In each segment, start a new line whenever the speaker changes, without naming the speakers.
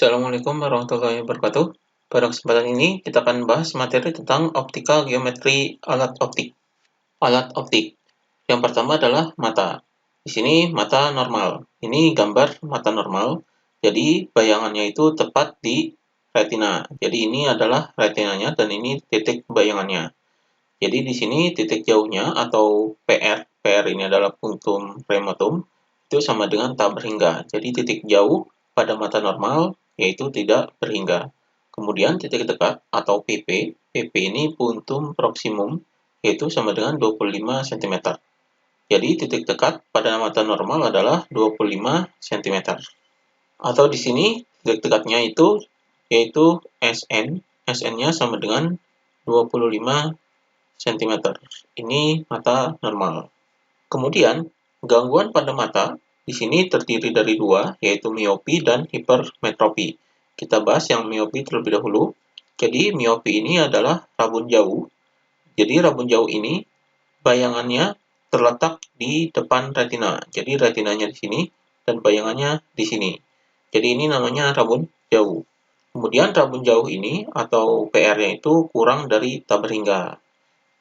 Assalamualaikum warahmatullahi wabarakatuh. Pada kesempatan ini, kita akan bahas materi tentang optical geometri alat optik. Alat optik. Yang pertama adalah mata. Di sini mata normal. Ini gambar mata normal. Jadi bayangannya itu tepat di retina. Jadi ini adalah retinanya dan ini titik bayangannya. Jadi di sini titik jauhnya atau PR. PR ini adalah punktum remotum. Itu sama dengan tak berhingga. Jadi titik jauh pada mata normal yaitu tidak berhingga. Kemudian titik dekat atau PP. PP ini puntum proximum yaitu sama dengan 25 cm. Jadi titik dekat pada mata normal adalah 25 cm. Atau di sini titik dekatnya itu yaitu SN. SN-nya sama dengan 25 cm. Ini mata normal. Kemudian, gangguan pada mata di sini terdiri dari dua, yaitu miopi dan hipermetropi. Kita bahas yang miopi terlebih dahulu. Jadi, miopi ini adalah rabun jauh. Jadi, rabun jauh ini bayangannya terletak di depan retina. Jadi, retinanya di sini dan bayangannya di sini. Jadi, ini namanya rabun jauh. Kemudian, rabun jauh ini atau PR-nya itu kurang dari tak berhingga.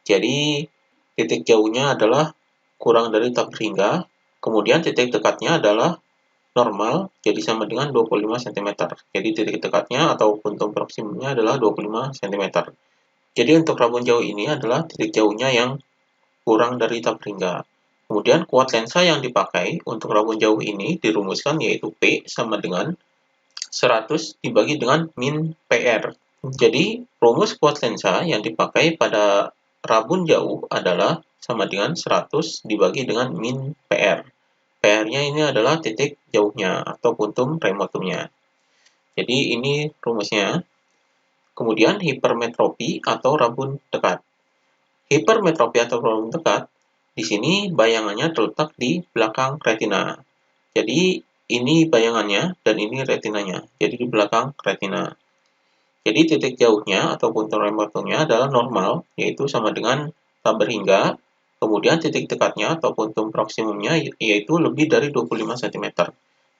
Jadi, titik jauhnya adalah kurang dari tak berhingga. Kemudian titik dekatnya adalah normal, jadi sama dengan 25 cm. Jadi titik dekatnya atau puntum proximumnya adalah 25 cm. Jadi untuk rabun jauh ini adalah titik jauhnya yang kurang dari tak berhingga. Kemudian kuat lensa yang dipakai untuk rabun jauh ini dirumuskan yaitu P sama dengan 100 dibagi dengan min PR. Jadi rumus kuat lensa yang dipakai pada rabun jauh adalah sama dengan 100 dibagi dengan min PR. PR-nya ini adalah titik jauhnya atau puntum remotumnya. Jadi ini rumusnya. Kemudian hipermetropi atau rabun dekat. Hipermetropi atau rabun dekat, di sini bayangannya terletak di belakang retina. Jadi ini bayangannya dan ini retinanya. Jadi di belakang retina. Jadi titik jauhnya atau puntum remotumnya adalah normal, yaitu sama dengan tak berhingga. Kemudian titik dekatnya atau puntum proximumnya yaitu lebih dari 25 cm.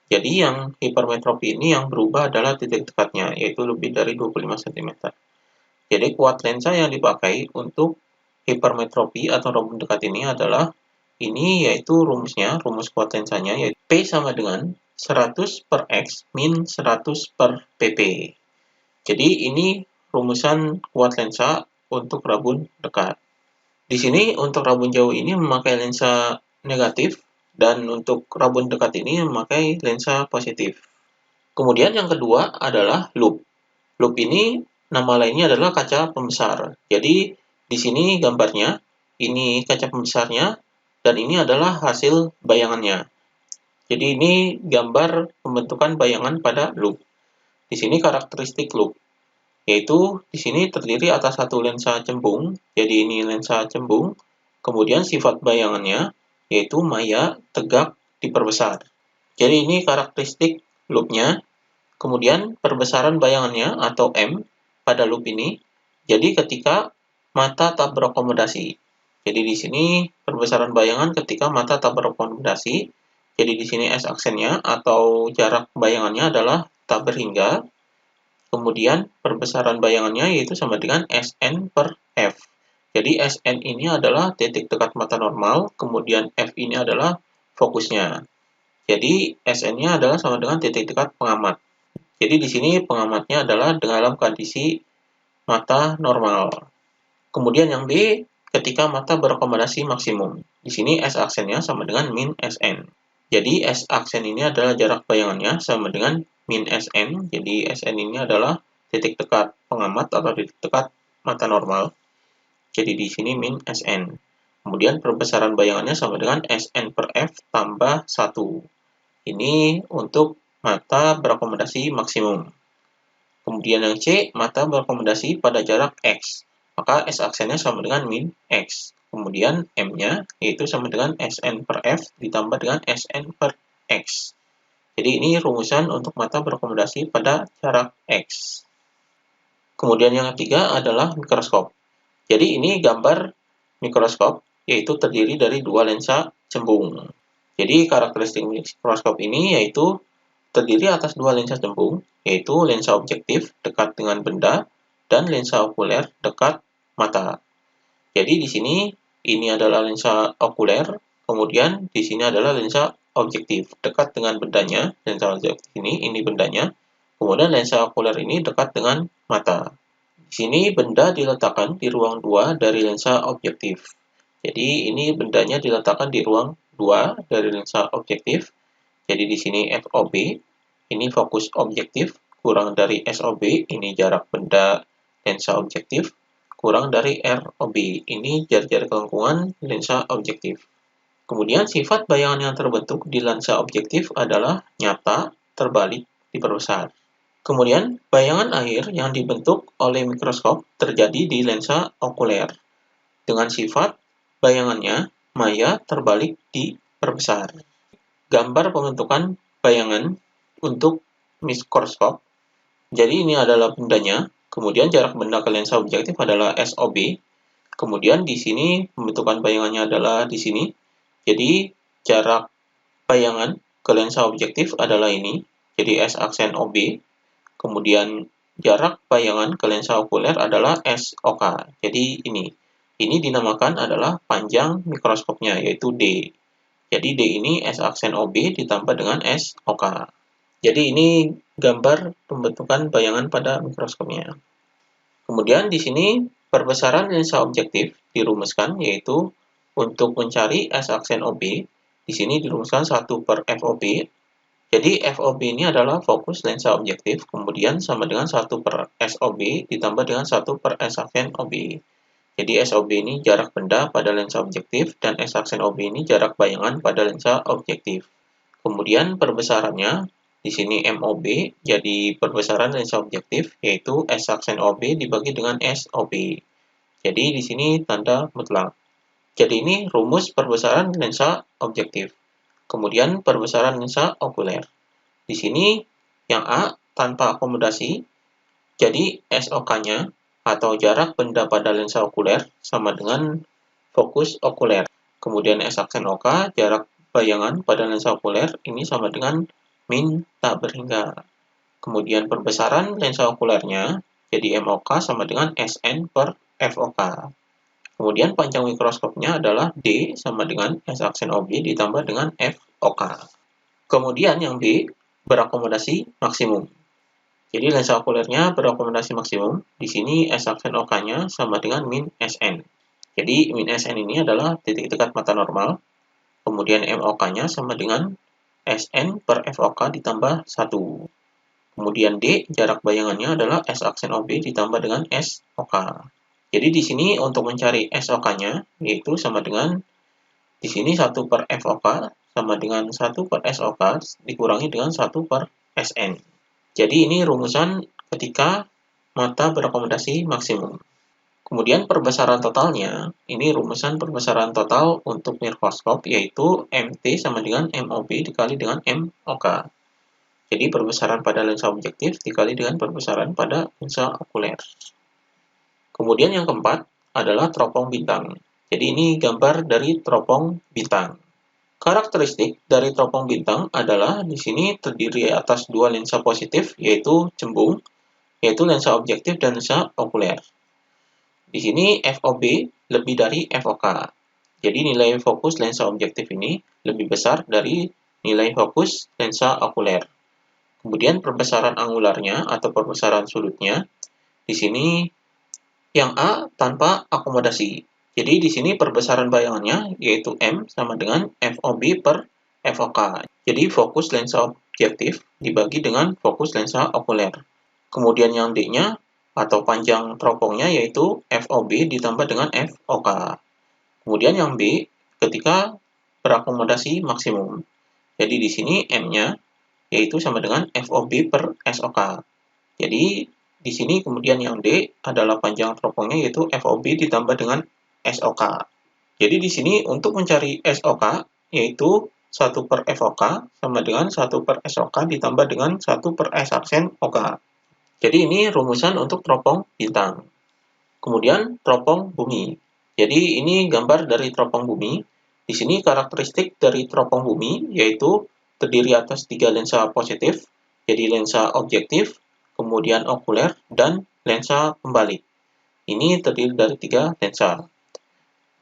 Jadi yang hipermetropi ini yang berubah adalah titik dekatnya, yaitu lebih dari 25 cm. Jadi kuat lensa yang dipakai untuk hipermetropi atau rabun dekat ini adalah ini yaitu rumusnya, rumus kuat lensanya yaitu P sama dengan 100 per X min 100 per PP. Jadi ini rumusan kuat lensa untuk rabun dekat. Di sini untuk rabun jauh ini memakai lensa negatif dan untuk rabun dekat ini memakai lensa positif. Kemudian yang kedua adalah loop. Loop ini nama lainnya adalah kaca pembesar. Jadi di sini gambarnya, ini kaca pembesarnya dan ini adalah hasil bayangannya. Jadi ini gambar pembentukan bayangan pada loop. Di sini karakteristik loop, yaitu di sini terdiri atas satu lensa cembung, jadi ini lensa cembung, kemudian sifat bayangannya, yaitu maya tegak diperbesar. Jadi ini karakteristik loopnya, kemudian perbesaran bayangannya atau M pada loop ini, jadi ketika mata tak berakomodasi. Jadi di sini perbesaran bayangan ketika mata tak berakomodasi, jadi di sini S aksennya atau jarak bayangannya adalah tak berhingga. Kemudian perbesaran bayangannya yaitu sama dengan Sn per F. Jadi Sn ini adalah titik dekat mata normal, kemudian F ini adalah fokusnya. Jadi Sn-nya adalah sama dengan titik dekat pengamat. Jadi di sini pengamatnya adalah dalam kondisi mata normal. Kemudian yang B, ketika mata berakomodasi maksimum. Di sini S aksennya sama dengan min Sn. Jadi S aksen ini adalah jarak bayangannya sama dengan min Sn. Jadi Sn ini adalah titik dekat pengamat atau titik dekat mata normal. Jadi di sini min Sn. Kemudian perbesaran bayangannya sama dengan Sn per F tambah 1. Ini untuk mata berakomodasi maksimum. Kemudian yang C, mata berakomodasi pada jarak X. Maka S aksennya sama dengan min X. Kemudian M-nya yaitu sama dengan Sn per F ditambah dengan Sn per X. Jadi ini rumusan untuk mata berakomodasi pada jarak X. Kemudian yang ketiga adalah mikroskop. Jadi ini gambar mikroskop, yaitu terdiri dari dua lensa cembung. Jadi karakteristik mikroskop ini yaitu terdiri atas dua lensa cembung, yaitu lensa objektif dekat dengan benda dan lensa okuler dekat mata. Jadi di sini ini adalah lensa okuler, kemudian di sini adalah lensa objektif dekat dengan bendanya. Lensa objektif ini bendanya, kemudian lensa okuler ini dekat dengan mata. Di sini benda diletakkan di ruang 2 dari lensa objektif. Jadi ini bendanya diletakkan di ruang 2 dari lensa objektif. Jadi di sini FOB, ini fokus objektif, kurang dari SOB, ini jarak benda lensa objektif, kurang dari ROB, ini jarak kelengkungan lensa objektif. Kemudian sifat bayangan yang terbentuk di lensa objektif adalah nyata, terbalik, diperbesar. Kemudian, bayangan air yang dibentuk oleh mikroskop terjadi di lensa okuler. Dengan sifat bayangannya, maya terbalik diperbesar. Gambar pembentukan bayangan untuk mikroskop. Jadi ini adalah bendanya, kemudian jarak benda ke lensa objektif adalah SOB. Kemudian di sini pembentukan bayangannya adalah di sini. Jadi jarak bayangan ke lensa objektif adalah ini. Jadi S aksen OB. Kemudian jarak bayangan ke lensa okuler adalah SOK. Jadi ini dinamakan adalah panjang mikroskopnya, yaitu D. Jadi D ini S aksen OB ditambah dengan SOK. Jadi ini gambar pembentukan bayangan pada mikroskopnya. Kemudian di sini perbesaran lensa objektif dirumuskan, yaitu untuk mencari S aksen OB, di sini dirumuskan 1/FOB. Jadi FOB ini adalah fokus lensa objektif, kemudian sama dengan 1/SOB ditambah dengan 1/S aksen OB. Jadi SOB ini jarak benda pada lensa objektif, dan S aksen OB ini jarak bayangan pada lensa objektif. Kemudian perbesarannya, di sini MOB, jadi perbesaran lensa objektif, yaitu S aksen OB dibagi dengan SOB. Jadi di sini tanda mutlak. Jadi ini rumus perbesaran lensa objektif. Kemudian perbesaran lensa okuler. Di sini yang A tanpa akomodasi, jadi SOK-nya atau jarak benda pada lensa okuler sama dengan fokus okuler. Kemudian S aksen OK, jarak bayangan pada lensa okuler ini sama dengan min tak berhingga. Kemudian perbesaran lensa okulernya, jadi MOK sama dengan SN/FOK. Kemudian panjang mikroskopnya adalah D sama dengan S aksen OB ditambah dengan FOK. Kemudian yang B, berakomodasi maksimum. Jadi lensa okulernya berakomodasi maksimum. Di sini S aksen OK-nya sama dengan min SN. Jadi min SN ini adalah titik dekat mata normal. Kemudian MOK-nya sama dengan SN/FOK ditambah 1. Kemudian D, jarak bayangannya adalah S aksen OB ditambah dengan SOK. Jadi di sini untuk mencari SOK-nya, yaitu sama dengan di sini 1/FOK sama dengan 1/SOK dikurangi dengan 1/SN. Jadi ini rumusan ketika mata berakomodasi maksimum. Kemudian perbesaran totalnya, ini rumusan perbesaran total untuk mikroskop, yaitu MT sama dengan MOB dikali dengan MOK. Jadi perbesaran pada lensa objektif dikali dengan perbesaran pada lensa okuler. Kemudian yang keempat adalah teropong bintang. Jadi ini gambar dari teropong bintang. Karakteristik dari teropong bintang adalah di sini terdiri atas dua lensa positif, yaitu cembung, yaitu lensa objektif dan lensa okuler. Di sini FOB lebih dari FOK. Jadi nilai fokus lensa objektif ini lebih besar dari nilai fokus lensa okuler. Kemudian perbesaran angularnya atau perbesaran sudutnya, di sini yang A tanpa akomodasi. Jadi di sini perbesaran bayangannya yaitu M sama dengan FOB per FOK. Jadi fokus lensa objektif dibagi dengan fokus lensa okuler. Kemudian yang D-nya atau panjang teropongnya yaitu FOB ditambah dengan FOK. Kemudian yang B ketika berakomodasi maksimum. Jadi di sini M-nya yaitu sama dengan FOB per SOK. Jadi di sini kemudian yang D adalah panjang teropongnya yaitu FOB ditambah dengan SOK. Jadi di sini untuk mencari SOK yaitu 1/FOK sama dengan 1/SOK ditambah dengan 1/S aksen OK. Jadi ini rumusan untuk teropong bintang. Kemudian teropong bumi. Jadi ini gambar dari teropong bumi. Di sini karakteristik dari teropong bumi yaitu terdiri atas 3 lensa positif, Jadi lensa objektif, kemudian okuler, dan lensa pembalik. Ini terdiri dari 3 lensa.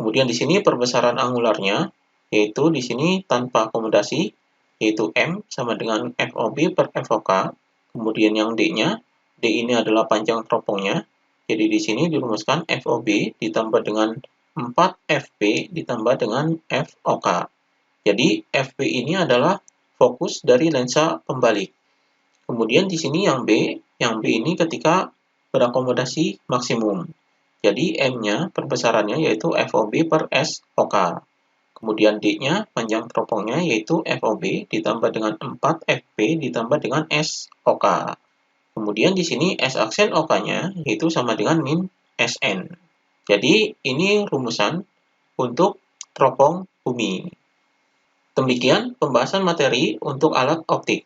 Kemudian di sini perbesaran angularnya, yaitu di sini tanpa akomodasi, yaitu M sama dengan FOB per FOK. Kemudian yang D-nya, D ini adalah panjang teropongnya. Jadi di sini dirumuskan FOB ditambah dengan 4FP ditambah dengan FOK. Jadi FP ini adalah fokus dari lensa pembalik. Kemudian di sini yang B ini ketika berakomodasi maksimum. Jadi M-nya perbesarannya yaitu FOB per SOK. Kemudian D-nya panjang teropongnya yaitu FOB ditambah dengan 4FP ditambah dengan SOK. Kemudian di sini S aksen OK-nya yaitu sama dengan min SN. Jadi ini rumusan untuk teropong bumi. Demikian pembahasan materi untuk alat optik.